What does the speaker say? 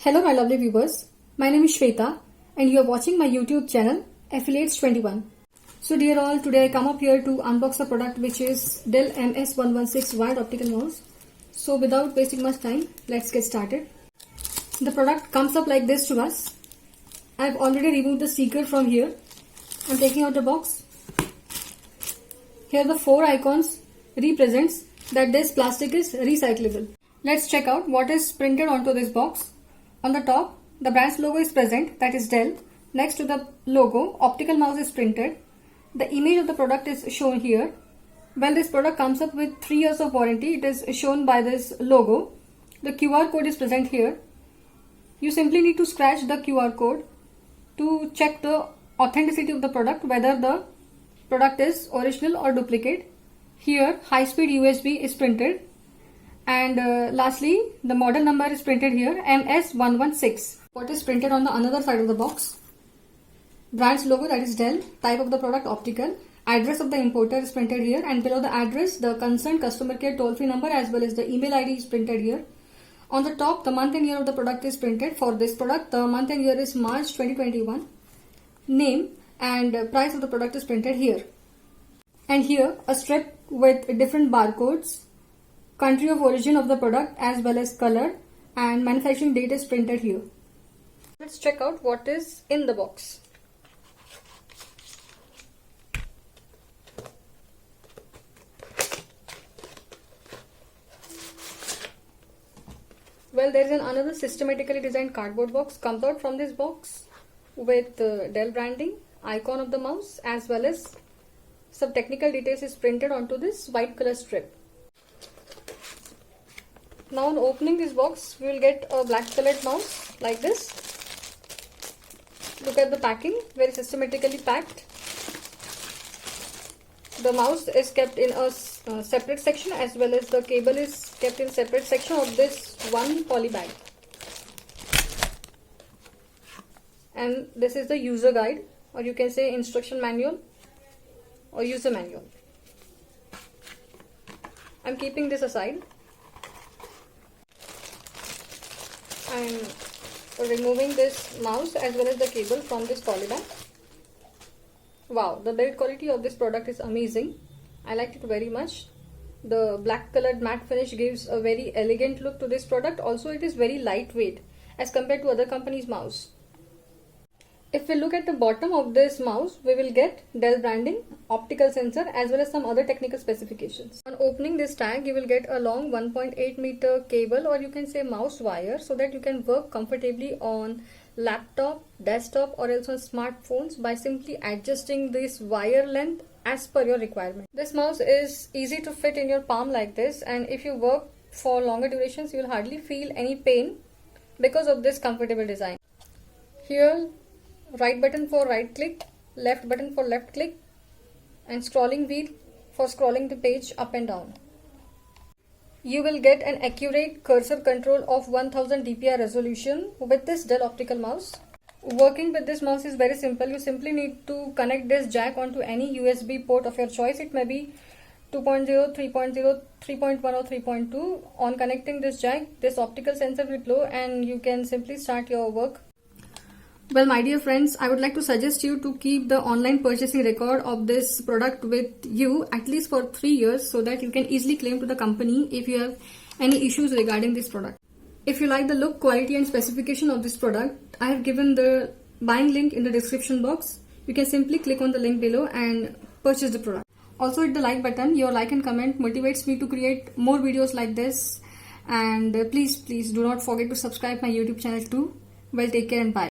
Hello my lovely viewers, my name is Shweta and you are watching my YouTube channel Affiliates 21. So dear all, today I come up here to unbox a product which is Dell MS116 wired optical mouse. So without wasting much time, let's get started. The product comes up like this to us. I have already removed the sticker from here. I am taking out the box. Here the 4 icons represents that this plastic is recyclable. Let's check out what is printed onto this box. On the top, the brand's logo is present, that is Dell. Next to the logo, optical mouse is printed. The image of the product is shown here. When this product comes up with 3 years of warranty, it is shown by this logo. The QR code is present here. You simply need to scratch the QR code to check the authenticity of the product, whether the product is original or duplicate. Here, high-speed USB is printed. And lastly, the model number is printed here, MS116. What is printed on the another side of the box? Brand's logo, that is Dell. Type of the product, optical. Address of the importer is printed here, and below the address, the concerned customer care toll-free number as well as the email ID is printed here. On the top, the month and year of the product is printed. For this product, the month and year is March 2021. Name and price of the product is printed here. And here, a strip with different barcodes, country of origin of the product as well as color, and manufacturing date is printed here. Let's check out what is in the box. Well, there is another systematically designed cardboard box. Comes out from this box with Dell branding, icon of the mouse as well as some technical details is printed onto this white color strip. Now on opening this box, we will get a black colored mouse like this. Look at the packing, very systematically packed. The mouse is kept in a separate section as well as the cable is kept in separate section of this one poly bag. And this is the user guide, or you can say instruction manual or user manual. I'm keeping this aside. I'm removing this mouse as well as the cable from this poly bag. Wow, the build quality of this product is amazing. I liked it very much. The black colored matte finish gives a very elegant look to this product. Also, it is very lightweight as compared to other companies' mouse. If we look at the bottom of this mouse, we will get Dell branding, optical sensor as well as some other technical specifications. On opening this tag, you will get a long 1.8 meter cable, or you can say mouse wire, so that you can work comfortably on laptop, desktop or else on smartphones by simply adjusting this wire length as per your requirement. This mouse is easy to fit in your palm like this, and if you work for longer durations, you will hardly feel any pain because of this comfortable design. Here, right button for right click, left button for left click, and scrolling wheel for scrolling the page up and down. You will get an accurate cursor control of 1000 dpi resolution with this Dell Optical mouse. Working with this mouse is very simple. You simply need to connect this jack onto any USB port of your choice. It may be 2.0, 3.0, 3.1 or 3.2. On connecting this jack, this optical sensor will glow and you can simply start your work. Well, my dear friends, I would like to suggest you to keep the online purchasing record of this product with you at least for 3 years, so that you can easily claim to the company if you have any issues regarding this product. If you like the look, quality and specification of this product, I have given the buying link in the description box. You can simply click on the link below and purchase the product. Also hit the like button. Your like and comment motivates me to create more videos like this. And please do not forget to subscribe my YouTube channel too. Well, take care and bye.